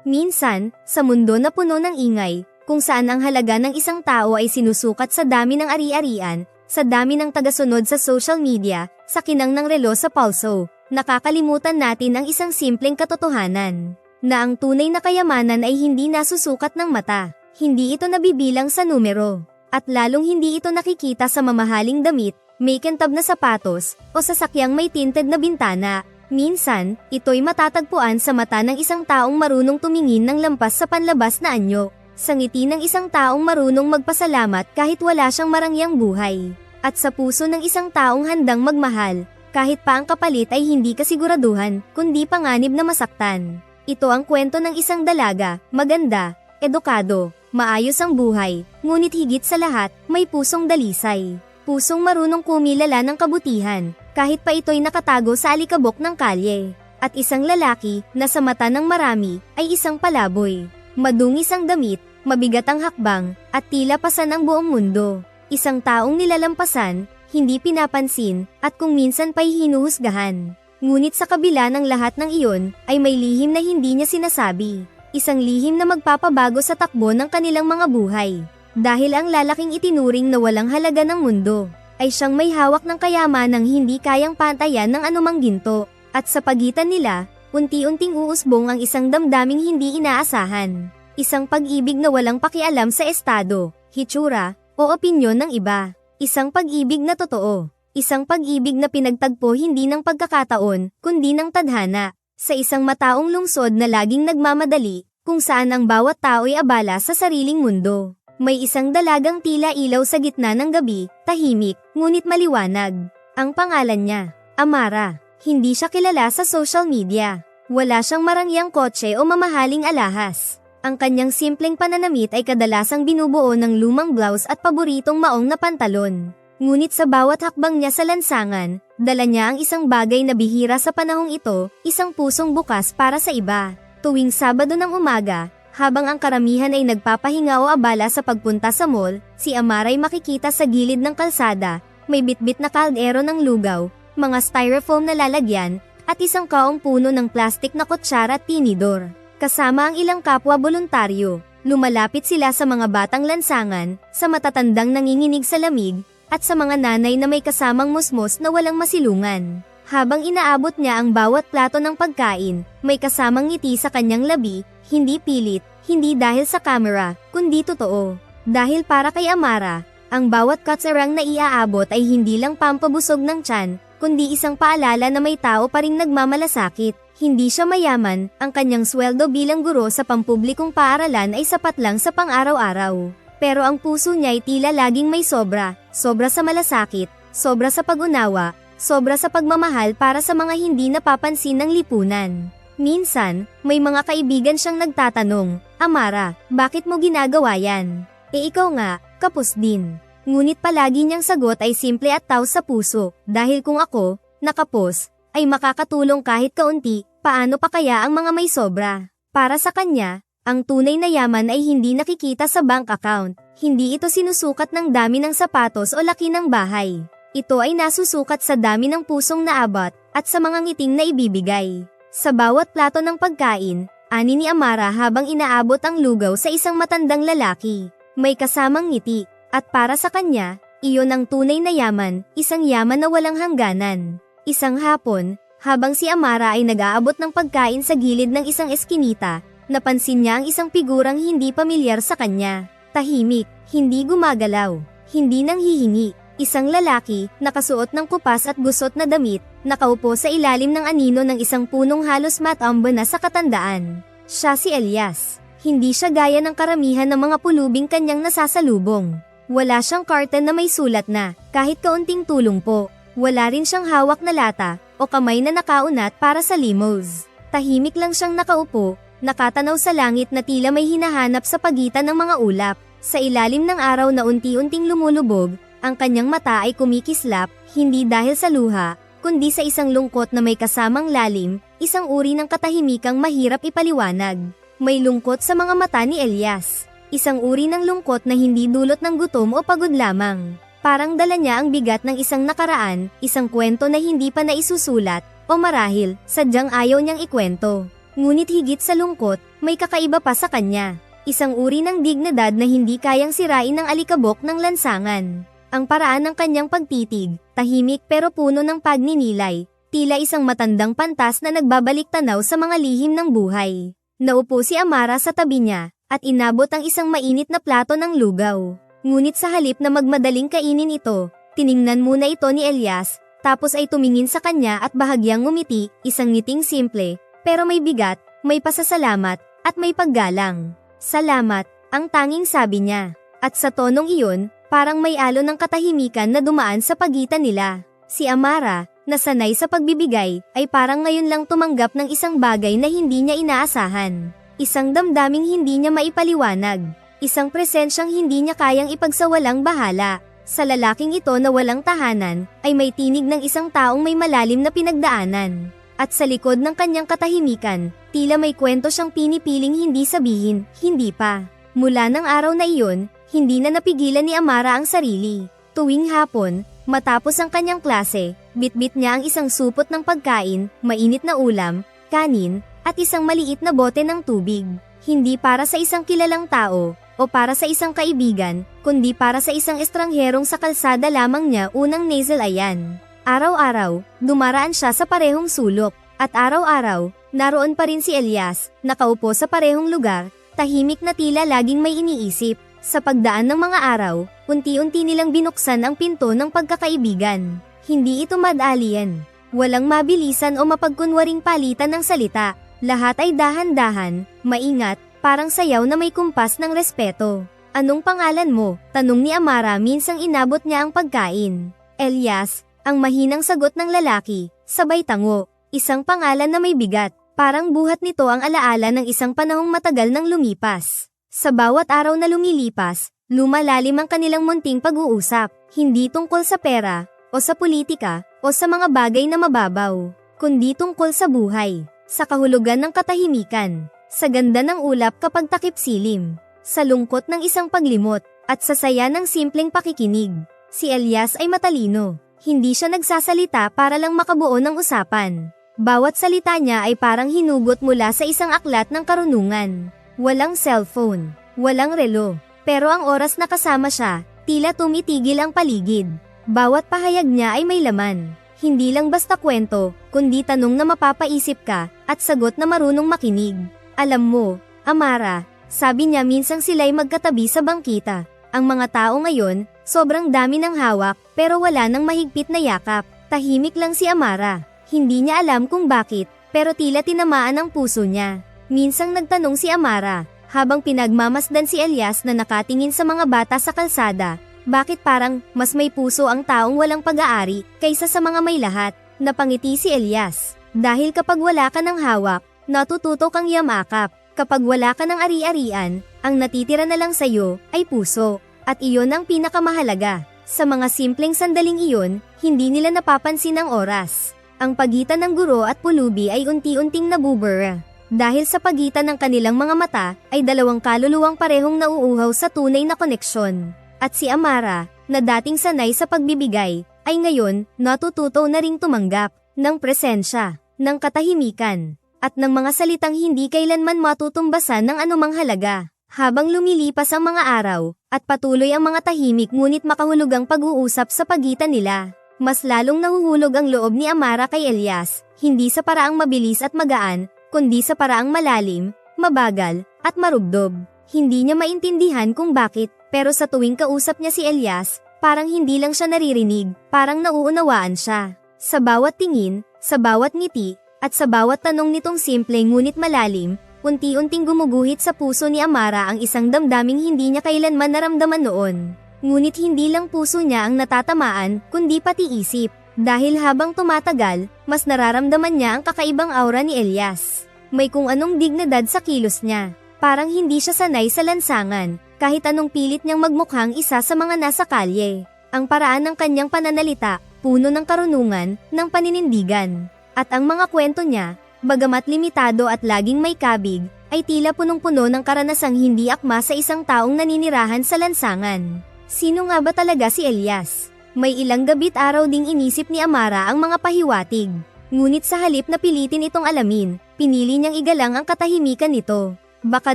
Minsan, sa mundo na puno ng ingay, kung saan ang halaga ng isang tao ay sinusukat sa dami ng ari-arian, sa dami ng tagasunod sa social media, sa kinang ng relo sa pulso, nakakalimutan natin ang isang simpleng katotohanan, na ang tunay na kayamanan ay hindi nasusukat ng mata, hindi ito nabibilang sa numero, at lalong hindi ito nakikita sa mamahaling damit, makintab na sapatos, o sasakyang may tinted na bintana. Minsan, ito'y matatagpuan sa mata ng isang taong marunong tumingin ng lampas sa panlabas na anyo, sa ngiti ng isang taong marunong magpasalamat kahit wala siyang marangyang buhay, at sa puso ng isang taong handang magmahal, kahit pa ang kapalit ay hindi kasiguraduhan, kundi panganib na masaktan. Ito ang kwento ng isang dalaga, maganda, edukado, maayos ang buhay, ngunit higit sa lahat, may pusong dalisay. Pusong marunong kumilala ng kabutihan, kahit pa ito'y nakatago sa alikabok ng kalye. At isang lalaki, na sa mata ng marami, ay isang palaboy. Madungis ang damit, mabigat ang hakbang, at tila pasan ang buong mundo. Isang taong nilalampasan, hindi pinapansin, at kung minsan pa'y hinuhusgahan. Ngunit sa kabila ng lahat ng iyon, ay may lihim na hindi niya sinasabi. Isang lihim na magpapabago sa takbo ng kanilang mga buhay. Dahil ang lalaking itinuring na walang halaga ng mundo, ay siyang may hawak ng kayamanang hindi kayang pantayan ng anumang ginto, at sa pagitan nila, unti-unting uusbong ang isang damdaming hindi inaasahan. Isang pag-ibig na walang pakialam sa estado, hitsura, o opinyon ng iba. Isang pag-ibig na totoo. Isang pag-ibig na pinagtagpo hindi ng pagkakataon, kundi ng tadhana. Sa isang mataong lungsod na laging nagmamadali, kung saan ang bawat tao'y abala sa sariling mundo. May isang dalagang tila ilaw sa gitna ng gabi, tahimik, ngunit maliwanag. Ang pangalan niya, Amara. Hindi siya kilala sa social media. Wala siyang marangyang kotse o mamahaling alahas. Ang kanyang simpleng pananamit ay kadalasang binubuo ng lumang blouse at paboritong maong na pantalon. Ngunit sa bawat hakbang niya sa lansangan, dala niya ang isang bagay na bihira sa panahong ito, isang pusong bukas para sa iba. Tuwing Sabado ng umaga, habang ang karamihan ay nagpapahinga o abala sa pagpunta sa mall, si Amara ay makikita sa gilid ng kalsada, may bitbit na kaldero ng lugaw, mga styrofoam na lalagyan, at isang kaong puno ng plastik na kutsara at tinidor. Kasama ang ilang kapwa voluntaryo, lumalapit sila sa mga batang lansangan, sa matatandang nanginginig sa lamig, at sa mga nanay na may kasamang musmos na walang masilungan. Habang inaabot niya ang bawat plato ng pagkain, may kasamang ngiti sa kanyang labi, hindi pilit, hindi dahil sa camera, kundi totoo. Dahil para kay Amara, ang bawat katsarang na iaabot ay hindi lang pampabusog ng tiyan, kundi isang paalala na may tao pa ring nagmamalasakit. Hindi siya mayaman, ang kanyang sweldo bilang guro sa pampublikong paaralan ay sapat lang sa pang-araw-araw. Pero ang puso niya ay tila laging may sobra, sobra sa malasakit, sobra sa pag-unawa, sobra sa pagmamahal para sa mga hindi napapansin ng lipunan. Minsan, may mga kaibigan siyang nagtatanong, Amara, bakit mo ginagawa yan? Ikaw nga, kapos din. Ngunit palagi niyang sagot ay simple at taos sa puso, dahil kung ako, nakapos, ay makakatulong kahit kaunti, paano pa kaya ang mga may sobra? Para sa kanya, ang tunay na yaman ay hindi nakikita sa bank account, hindi ito sinusukat ng dami ng sapatos o laki ng bahay. Ito ay nasusukat sa dami ng pusong naabot, at sa mga ngiting na ibibigay. Sa bawat plato ng pagkain, ani ni Amara habang inaabot ang lugaw sa isang matandang lalaki. May kasamang ngiti, at para sa kanya, iyon ang tunay na yaman, isang yaman na walang hangganan. Isang hapon, habang si Amara ay nag-aabot ng pagkain sa gilid ng isang eskinita, napansin niya ang isang figurang hindi pamilyar sa kanya. Tahimik, hindi gumagalaw, hindi nanghihingi. Isang lalaki, nakasuot ng kupas at gusot na damit, nakaupo sa ilalim ng anino ng isang punong halos matambo na sa katandaan. Siya si Elias. Hindi siya gaya ng karamihan ng mga pulubing kanyang nasasalubong. Wala siyang karton na may sulat na, kahit kaunting tulong po. Wala rin siyang hawak na lata, o kamay na nakaunat para sa limos. Tahimik lang siyang nakaupo, nakatanaw sa langit na tila may hinahanap sa pagitan ng mga ulap. Sa ilalim ng araw na unti-unting lumulubog, ang kanyang mata ay kumikislap, hindi dahil sa luha, kundi sa isang lungkot na may kasamang lalim, isang uri ng katahimikang mahirap ipaliwanag. May lungkot sa mga mata ni Elias. Isang uri ng lungkot na hindi dulot ng gutom o pagod lamang. Parang dala niya ang bigat ng isang nakaraan, isang kwento na hindi pa naisusulat, o marahil, sadyang ayaw niyang ikwento. Ngunit higit sa lungkot, may kakaiba pa sa kanya. Isang uri ng dignidad na hindi kayang sirain ng alikabok ng lansangan. Ang paraan ng kanyang pagtitig, tahimik pero puno ng pagninilay, tila isang matandang pantas na nagbabalik tanaw sa mga lihim ng buhay. Naupo si Amara sa tabi niya, at inabot ang isang mainit na plato ng lugaw. Ngunit sa halip na magmadaling kainin ito, tiningnan muna ito ni Elias, tapos ay tumingin sa kanya at bahagyang ngumiti, isang ngiting simple, pero may bigat, may pasasalamat, at may paggalang. Salamat, ang tanging sabi niya. At sa tonong iyon, parang may alon ng katahimikan na dumaan sa pagitan nila. Si Amara, na sanay sa pagbibigay, ay parang ngayon lang tumanggap ng isang bagay na hindi niya inaasahan. Isang damdaming hindi niya maipaliwanag. Isang presensyang hindi niya kayang ipagsawalang bahala. Sa lalaking ito na walang tahanan, ay may tinig ng isang taong may malalim na pinagdaanan. At sa likod ng kanyang katahimikan, tila may kwento siyang pinipiling hindi sabihin, hindi pa. Mula ng araw na iyon, hindi na napigilan ni Amara ang sarili. Tuwing hapon, matapos ang kanyang klase, bitbit niya ang isang supot ng pagkain, mainit na ulam, kanin, at isang maliit na bote ng tubig. Hindi para sa isang kilalang tao, o para sa isang kaibigan, kundi para sa isang estrangherong sa kalsada lamang niya unang nasal ayan. Araw-araw, dumaraan siya sa parehong sulok, at araw-araw, naroon pa rin si Elias, nakaupo sa parehong lugar, tahimik na tila laging may iniisip. Sa pagdaan ng mga araw, unti-unti nilang binuksan ang pinto ng pagkakaibigan. Hindi ito madalian. Walang mabilisan o mapagkunwaring palitan ng salita. Lahat ay dahan-dahan, maingat, parang sayaw na may kumpas ng respeto. Anong pangalan mo? Tanong ni Amara minsang inabot niya ang pagkain. Elias, ang mahinang sagot ng lalaki, sabay tango. Isang pangalan na may bigat, parang buhat nito ang alaala ng isang panahong matagal nang lumipas. Sa bawat araw na lumilipas, lumalalim ang kanilang munting pag-uusap, hindi tungkol sa pera, o sa politika, o sa mga bagay na mababaw, kundi tungkol sa buhay, sa kahulugan ng katahimikan, sa ganda ng ulap kapag takip silim, sa lungkot ng isang paglimot, at sa saya ng simpleng pakikinig. Si Elias ay matalino, hindi siya nagsasalita para lang makabuo ng usapan. Bawat salita niya ay parang hinugot mula sa isang aklat ng karunungan. Walang cellphone, walang relo, pero ang oras na kasama siya, tila tumitigil ang paligid. Bawat pahayag niya ay may laman, hindi lang basta kwento, kundi tanong na mapapaisip ka, at sagot na marunong makinig. Alam mo, Amara, sabi niya minsang sila'y magkatabi sa bangkita. Ang mga tao ngayon, sobrang dami ng hawak, pero wala nang mahigpit na yakap. Tahimik lang si Amara, hindi niya alam kung bakit, pero tila tinamaan ang puso niya. Minsang nagtanong si Amara, habang pinagmamasdan si Elias na nakatingin sa mga bata sa kalsada, bakit parang mas may puso ang taong walang pag-aari kaysa sa mga may lahat? Napangiti si Elias. Dahil kapag wala ka ng hawak, natututo kang yamakap. Kapag wala ka ng ari-arian, ang natitira na lang sa'yo ay puso. At iyon ang pinakamahalaga. Sa mga simpleng sandaling iyon, hindi nila napapansin ang oras. Ang pagitan ng guro at pulubi ay unti-unting nabubura. Dahil sa pagitan ng kanilang mga mata, ay dalawang kaluluwang parehong nauuhaw sa tunay na koneksyon. At si Amara, na dating sanay sa pagbibigay, ay ngayon, natututo na ring tumanggap, ng presensya, ng katahimikan, at ng mga salitang hindi kailanman matutumbasan ng anumang halaga. Habang lumilipas ang mga araw, at patuloy ang mga tahimik ngunit makahulugang pag-uusap sa pagitan nila, mas lalong nahuhulog ang loob ni Amara kay Elias, hindi sa paraang mabilis at magaan, kundi sa paraang malalim, mabagal, at marubdob. Hindi niya maintindihan kung bakit, pero sa tuwing kausap niya si Elias, parang hindi lang siya naririnig, parang nauunawaan siya. Sa bawat tingin, sa bawat ngiti, at sa bawat tanong nitong simple ngunit malalim, unti-unting gumuguhit sa puso ni Amara ang isang damdaming hindi niya kailanman naramdaman noon. Ngunit hindi lang puso niya ang natatamaan, kundi pati isip. Dahil habang tumatagal, mas nararamdaman niya ang kakaibang aura ni Elias. May kung anong dignidad sa kilos niya. Parang hindi siya sanay sa lansangan, kahit anong pilit niyang magmukhang isa sa mga nasa kalye. Ang paraan ng kanyang pananalita, puno ng karunungan, ng paninindigan. At ang mga kwento niya, bagamat limitado at laging may kabig, ay tila punong-puno ng karanasang hindi akma sa isang taong naninirahan sa lansangan. Sino nga ba talaga si Elias? May ilang gabi't araw ding inisip ni Amara ang mga pahiwatig. Ngunit sa halip na pilitin itong alamin, pinili niyang igalang ang katahimikan nito. Baka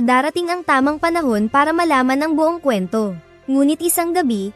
darating ang tamang panahon para malaman ang buong kwento. Ngunit isang gabi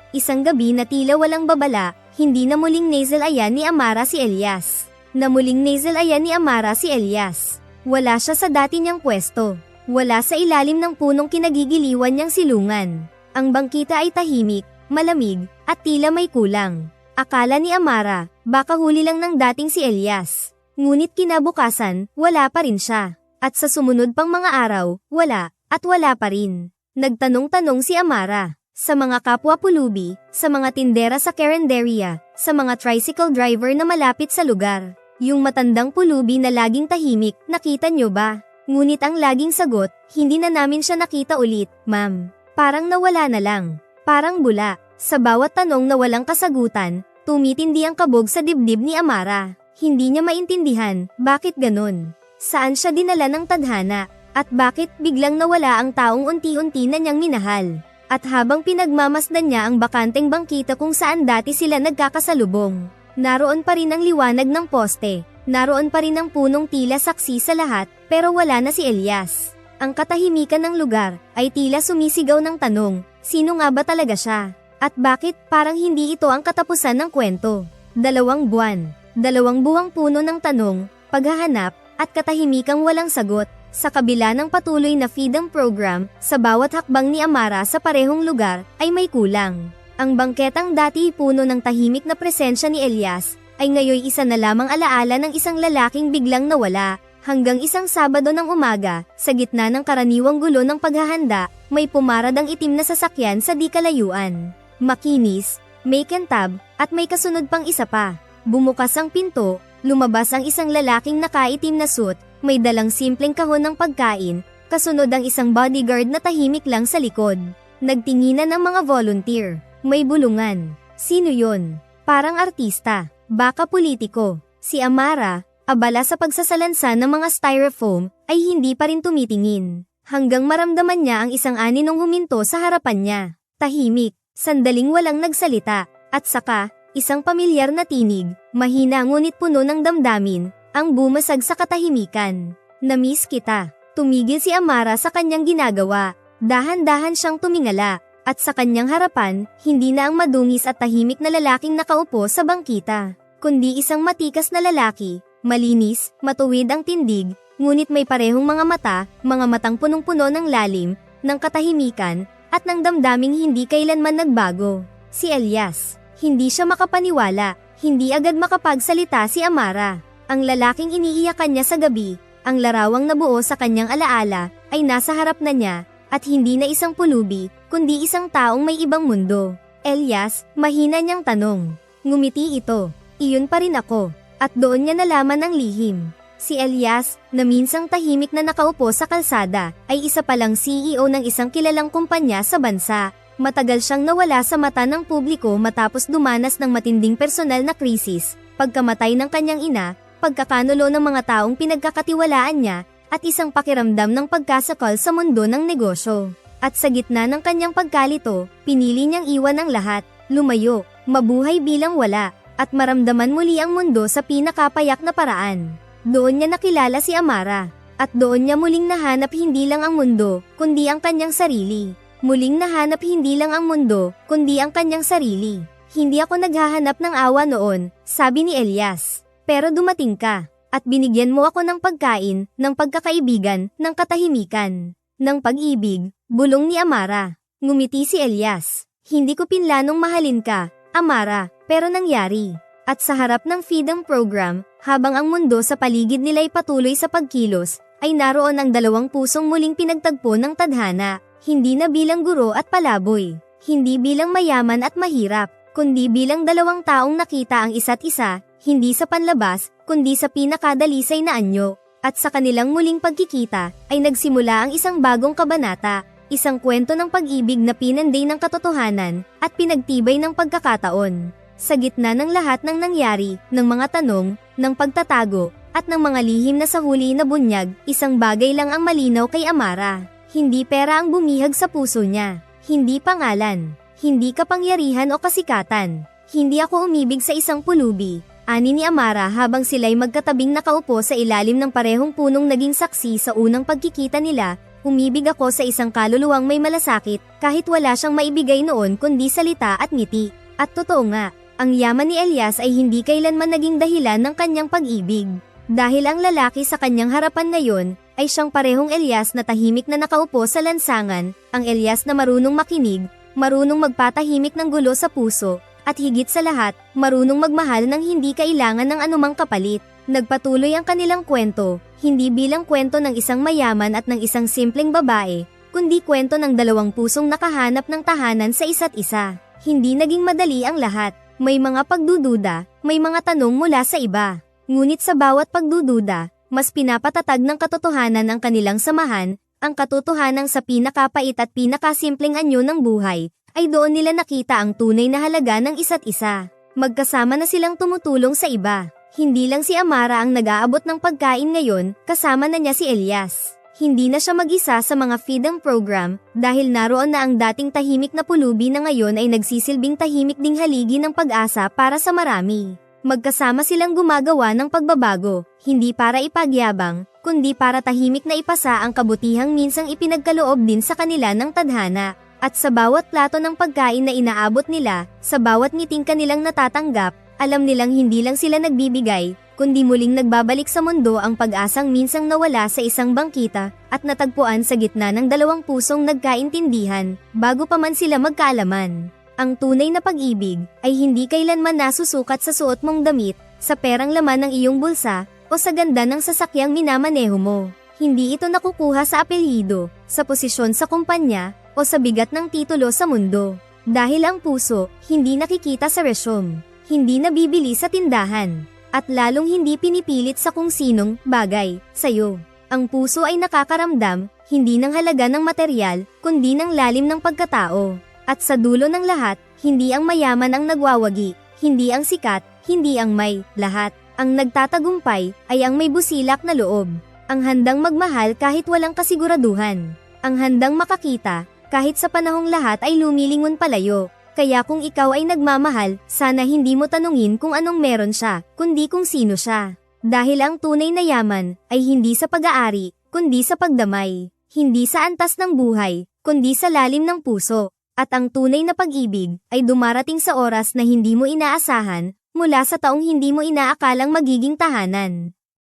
na tila walang babala, hindi na muling nasalayan ni Amara si Elias. Namuling nasalayan ni Amara si Elias. Wala siya sa dati niyang pwesto. Wala sa ilalim ng punong kinagigiliwan niyang silungan. Ang bangkita ay tahimik, malamig, at tila may kulang. Akala ni Amara, baka huli lang ng dating si Elias. Ngunit kinabukasan, wala pa rin siya. At sa sumunod pang mga araw, wala, at wala pa rin. Nagtanong-tanong si Amara, sa mga kapwa pulubi, sa mga tindera sa karinderya, sa mga tricycle driver na malapit sa lugar. Yung matandang pulubi na laging tahimik, nakita nyo ba? Ngunit ang laging sagot, hindi na namin siya nakita ulit, ma'am. Parang nawala na lang. Parang bula. Sa bawat tanong na walang kasagutan, tumitindi ang kabog sa dibdib ni Amara. Hindi niya maintindihan, bakit ganon? Saan siya dinala ng tadhana? At bakit biglang nawala ang taong unti-unti na niyang minahal? At habang pinagmamasdan niya ang bakanteng bangkita kung saan dati sila nagkakasalubong, naroon pa rin ang liwanag ng poste, naroon pa rin ang punong tila saksi sa lahat, pero wala na si Elias. Ang katahimikan ng lugar ay tila sumisigaw ng tanong, sino nga ba talaga siya? At bakit parang hindi ito ang katapusan ng kwento? 2 buwan. 2 buwang puno ng tanong, paghahanap, at katahimikang walang sagot. Sa kabila ng patuloy na feeding program, sa bawat hakbang ni Amara sa parehong lugar, ay may kulang. Ang bangketang dati puno ng tahimik na presensya ni Elias, ay ngayoy isa na lamang alaala ng isang lalaking biglang nawala. Hanggang isang Sabado ng umaga, sa gitna ng karaniwang gulo ng paghahanda, may pumarad ang itim na sasakyan sa di kalayuan. Makinis, may kentab, at may kasunod pang isa pa. Bumukas ang pinto, lumabas ang isang lalaking nakaitim na suit, may dalang simpleng kahon ng pagkain, kasunod ang isang bodyguard na tahimik lang sa likod. Nagtinginan ang mga volunteer. May bulungan. Sino yon? Parang artista. Baka politiko. Si Amara, abala sa pagsasalansan ng mga styrofoam, ay hindi pa rin tumitingin. Hanggang maramdaman niya ang isang aninong huminto sa harapan niya. Tahimik. Sandaling walang nagsalita, at saka, isang pamilyar na tinig, mahina ngunit puno ng damdamin, ang bumasag sa katahimikan. "Na-miss kita." Tumigil si Amara sa kanyang ginagawa, dahan-dahan siyang tumingala, at sa kanyang harapan, hindi na ang madungis at tahimik na lalaking nakaupo sa bangkita, kundi isang matikas na lalaki, malinis, matuwid ang tindig, ngunit may parehong mga matang punong-puno ng lalim, ng katahimikan, at ng damdaming hindi kailanman nagbago. Si Elias. Hindi siya makapaniwala, hindi agad makapagsalita si Amara. Ang lalaking iniiyakan niya sa gabi, ang larawang nabuo sa kanyang alaala, ay nasa harap na niya, at hindi na isang pulubi, kundi isang taong may ibang mundo. Elias, mahina niyang tanong. Ngumiti ito. Iyon pa rin ako. At doon niya nalaman ang lihim. Si Elias, na minsang tahimik na nakaupo sa kalsada, ay isa palang CEO ng isang kilalang kumpanya sa bansa. Matagal siyang nawala sa mata ng publiko matapos dumanas ng matinding personal na krisis, pagkamatay ng kanyang ina, pagkakanulo ng mga taong pinagkakatiwalaan niya, at isang pakiramdam ng pagkasakal sa mundo ng negosyo. At sa gitna ng kanyang pagkalito, pinili niyang iwan ang lahat, lumayo, mabuhay bilang wala, at maramdaman muli ang mundo sa pinakapayak na paraan. Doon niya nakilala si Amara, at doon niya muling nahanap hindi lang ang mundo, kundi ang kanyang sarili. Muling nahanap hindi lang ang mundo, kundi ang kanyang sarili. Hindi ako naghahanap ng awa noon, sabi ni Elias. Pero dumating ka, at binigyan mo ako ng pagkain, ng pagkakaibigan, ng katahimikan, ng pag-ibig, bulong ni Amara. Ngumiti si Elias. Hindi ko pinlanong mahalin ka, Amara, pero nangyari. At sa harap ng feeding program, habang ang mundo sa paligid nila'y patuloy sa pagkilos, ay naroon ang 2 pusong muling pinagtagpo ng tadhana, hindi na bilang guro at palaboy, hindi bilang mayaman at mahirap, kundi bilang 2 taong nakita ang isa't isa, hindi sa panlabas, kundi sa pinakadalisay na anyo. At sa kanilang muling pagkikita, ay nagsimula ang isang bagong kabanata, isang kwento ng pag-ibig na pinanday ng katotohanan, at pinagtibay ng pagkakataon. Sa gitna ng lahat ng nangyari, ng mga tanong, ng pagtatago, at ng mga lihim na sa huli na bunyag, isang bagay lang ang malinaw kay Amara. Hindi pera ang bumihag sa puso niya. Hindi pangalan. Hindi kapangyarihan o kasikatan. Hindi ako umibig sa isang pulubi, ani ni Amara habang sila'y magkatabing nakaupo sa ilalim ng parehong punong naging saksi sa unang pagkikita nila, Umibig ako sa isang kaluluwang may malasakit, kahit wala siyang maibigay noon kundi salita at ngiti. At totoo nga, ang yaman ni Elias ay hindi kailanman naging dahilan ng kanyang pag-ibig. Dahil ang lalaki sa kanyang harapan ngayon, ay siyang parehong Elias na tahimik na nakaupo sa lansangan, ang Elias na marunong makinig, marunong magpatahimik ng gulo sa puso, at higit sa lahat, marunong magmahal ng hindi kailangan ng anumang kapalit. Nagpatuloy ang kanilang kwento, hindi bilang kwento ng isang mayaman at ng isang simpleng babae, kundi kwento ng dalawang pusong nakahanap ng tahanan sa isa't isa. Hindi naging madali ang lahat, may mga pagdududa, may mga tanong mula sa iba. Ngunit sa bawat pagdududa, mas pinapatatag ng katotohanan ang kanilang samahan, ang katotohanan sa pinakapait at pinakasimpleng anyo ng buhay, ay doon nila nakita ang tunay na halaga ng isa't isa. Magkasama na silang tumutulong sa iba. Hindi lang si Amara ang nag-aabot ng pagkain ngayon, kasama na niya si Elias. Hindi na siya mag-isa sa mga feeding program, dahil naroon na ang dating tahimik na pulubi na ngayon ay nagsisilbing tahimik ding haligi ng pag-asa para sa marami. Magkasama silang gumagawa ng pagbabago, hindi para ipagyabang, kundi para tahimik na ipasa ang kabutihang minsang ipinagkaloob din sa kanila ng tadhana. At sa bawat plato ng pagkain na inaabot nila, sa bawat ngiting kanilang natatanggap, alam nilang hindi lang sila nagbibigay, kundi muling nagbabalik sa mundo ang pag-asang minsang nawala sa isang bangkita, at natagpuan sa gitna ng dalawang pusong nagkaintindihan, bago pa man sila magkaalaman. Ang tunay na pag-ibig, ay hindi kailanman nasusukat sa suot mong damit, sa perang laman ng iyong bulsa, o sa ganda ng sasakyang minamaneho mo. Hindi ito nakukuha sa apelyido, sa posisyon sa kumpanya, o sa bigat ng titulo sa mundo. Dahil ang puso, hindi nakikita sa resume. Hindi nabibili sa tindahan, at lalong hindi pinipilit sa kung sinong bagay sa'yo. Ang puso ay nakakaramdam, hindi ng halaga ng material, kundi ng lalim ng pagkatao. At sa dulo ng lahat, hindi ang mayaman ang nagwawagi, hindi ang sikat, hindi ang may lahat. Ang nagtatagumpay ay ang may busilak na loob. Ang handang magmahal kahit walang kasiguraduhan. Ang handang makakita, kahit sa panahong lahat ay lumilingon palayo. Kaya kung ikaw ay nagmamahal, sana hindi mo tanungin kung anong meron siya, kundi kung sino siya. Dahil ang tunay na yaman, ay hindi sa pag-aari, kundi sa pagdamay. Hindi sa antas ng buhay, kundi sa lalim ng puso. At ang tunay na pag-ibig, ay dumarating sa oras na hindi mo inaasahan, mula sa taong hindi mo inaakalang magiging tahanan.